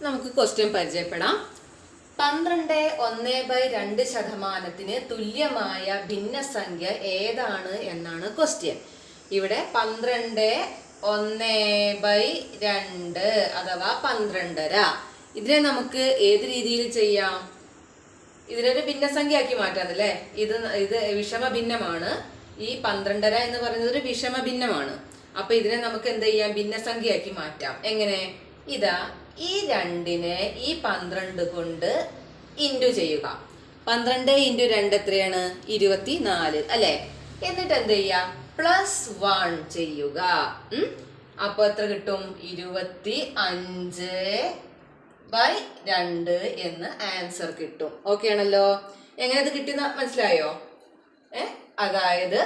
നമുക്ക് ക്വസ്റ്റ്യൻ പരിചയപ്പെടാം. 12.1/2% തുല്യമായ ഭിന്നസംഖ്യ ഏതാണ് എന്നാണ് ക്വസ്റ്റ്യൻ. ഇവിടെ 12.1/2 അഥവാ 12.5. ഇതിനെ നമുക്ക് ഏത് രീതിയിൽ ചെയ്യാം? ഇതിനൊരു ഭിന്നസംഖ്യയാക്കി മാറ്റാം അല്ലേ? ഇത് വിഷമ ഭിന്നമാണ്. ഈ 12.5 എന്ന് പറയുന്നത് ഒരു വിഷമ ഭിന്നമാണ്. അപ്പൊ ഇതിനെ നമുക്ക് എന്ത് ചെയ്യാം? ഭിന്നസംഖ്യയാക്കി മാറ്റാം. എങ്ങനെ? ഇതാ, ഈ 2നെ ഈ 12 കൊണ്ട് ഇൻറ്റു ചെയ്യുക. 12 × 2 എത്രയാണ്? 24 അല്ലെ? എന്നിട്ട് എന്ത് ചെയ്യാം? +1 ചെയ്യുക. അപ്പൊ എത്ര കിട്ടും? 25/2 എന്ന് ആൻസർ കിട്ടും. ഓക്കെ ആണല്ലോ? എങ്ങനെ ഇത് കിട്ടുന്ന മനസ്സിലായോ? അതായത്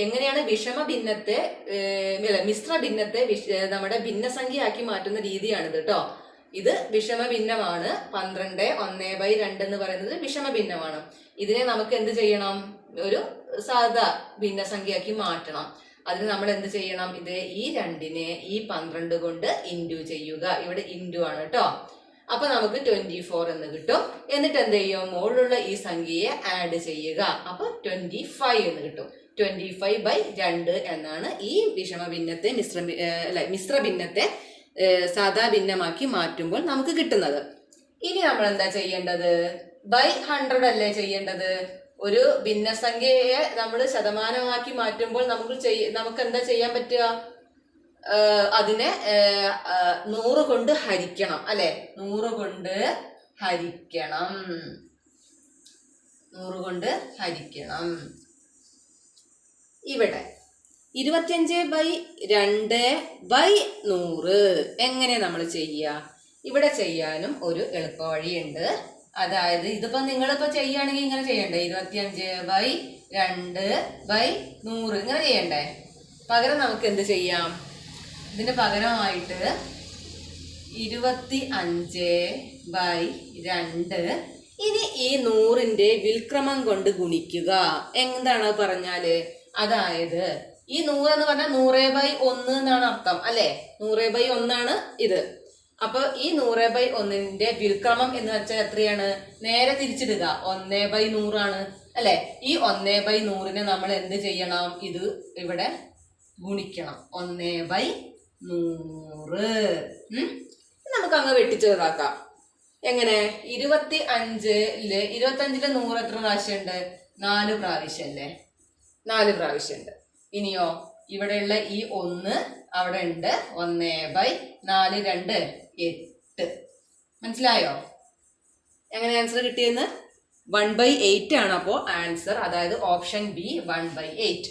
എങ്ങനെയാണ് വിഷമ ഭിന്നത്തെ മിശ്ര ഭിന്നത്തെ നമ്മുടെ ഭിന്നസംഖ്യയാക്കി മാറ്റുന്ന രീതിയാണിത് കേട്ടോ. ഇത് വിഷമ ഭിന്നമാണ്. 12.1/2 എന്ന് പറയുന്നത് വിഷമ ഭിന്നമാണ്. ഇതിനെ നമുക്ക് എന്ത് ചെയ്യണം? ഒരു സാധാ ഭിന്നസംഖ്യയാക്കി മാറ്റണം. അതിന് നമ്മൾ എന്ത് ചെയ്യണം? ഇത് ഈ 2നെ ഈ 12 കൊണ്ട് ഇൻറ്റു ചെയ്യുക. ഇവിടെ ഇൻറ്റു ആണ് കേട്ടോ. അപ്പൊ നമുക്ക് 24 എന്ന് കിട്ടും. എന്നിട്ട് എന്ത് ചെയ്യും? മുകളിലുള്ള ഈ സംഖ്യയെ ആഡ് ചെയ്യുക. അപ്പൊ 25 എന്ന് കിട്ടും. 25/2 എന്നാണ് ഈ വിഷമ ഭിന്നത്തെ മിശ്ര ഭിന്നത്തെ സാധാ ഭിന്നമാക്കി മാറ്റുമ്പോൾ നമുക്ക് കിട്ടുന്നത്. ഇനി നമ്മൾ എന്താ ചെയ്യേണ്ടത്? ബൈ 100 അല്ലേ ചെയ്യേണ്ടത്? ഒരു ഭിന്നസംഖ്യയെ നമ്മൾ ശതമാനമാക്കി മാറ്റുമ്പോൾ നമുക്ക് എന്താ ചെയ്യാൻ പറ്റുക? അതിനെ 100 കൊണ്ട് ഹരിക്കണം അല്ലെ? 100 കൊണ്ട് ഹരിക്കണം. 100 കൊണ്ട് ഹരിക്കണം. ഇവിടെ 25/2/100 എങ്ങനെ നമ്മൾ ചെയ്യുക? ഇവിടെ ചെയ്യാനും ഒരു എളുപ്പവഴിയുണ്ട്. അതായത് ഇതിപ്പോ നിങ്ങളിപ്പോ ചെയ്യുകയാണെങ്കിൽ ഇങ്ങനെ ചെയ്യണ്ടേ? 25/2/100 ഇങ്ങനെ ചെയ്യണ്ടേ? പകരം നമുക്ക് എന്ത് ചെയ്യാം? ഇതിന് പകരമായിട്ട് 25/2 ഇനി ഈ 100ന്റെ വിൽക്രമം കൊണ്ട് ഗുണിക്കുക. എന്താണ് പറഞ്ഞാല്? അതായത് ഈ 100 എന്ന് പറഞ്ഞാൽ 100/1 എന്നാണ് അർത്ഥം അല്ലെ? 100/1 ആണ് ഇത്. അപ്പൊ ഈ 100/1ന്റെ വിൽക്രമം എന്ന് വെച്ചാൽ എത്രയാണ്? നേരെ തിരിച്ചിടുക. 1/100 ആണ് അല്ലെ? ഈ 1/100നെ നമ്മൾ എന്ത് ചെയ്യണം? ഇത് ഇവിടെ ഗുണിക്കണം. 1/100. നമുക്ക് അങ്ങ് വെട്ടിച്ചേർത്താക്കാം. എങ്ങനെ? 25ല് 100 എത്ര പ്രാവശ്യം ഉണ്ട്? 4 പ്രാവശ്യം അല്ലേ? 4 പ്രാവശ്യം ഉണ്ട്. ഇനിയോ ഇവിടെയുള്ള ഈ 1 അവിടെ ഉണ്ട്. 1/4 2 8. മനസ്സിലായോ എങ്ങനെ ആൻസർ കിട്ടിയെന്ന്? 1/8 ആണ്. അപ്പോൾ ആൻസർ, അതായത് ഓപ്ഷൻ ബി 1/8.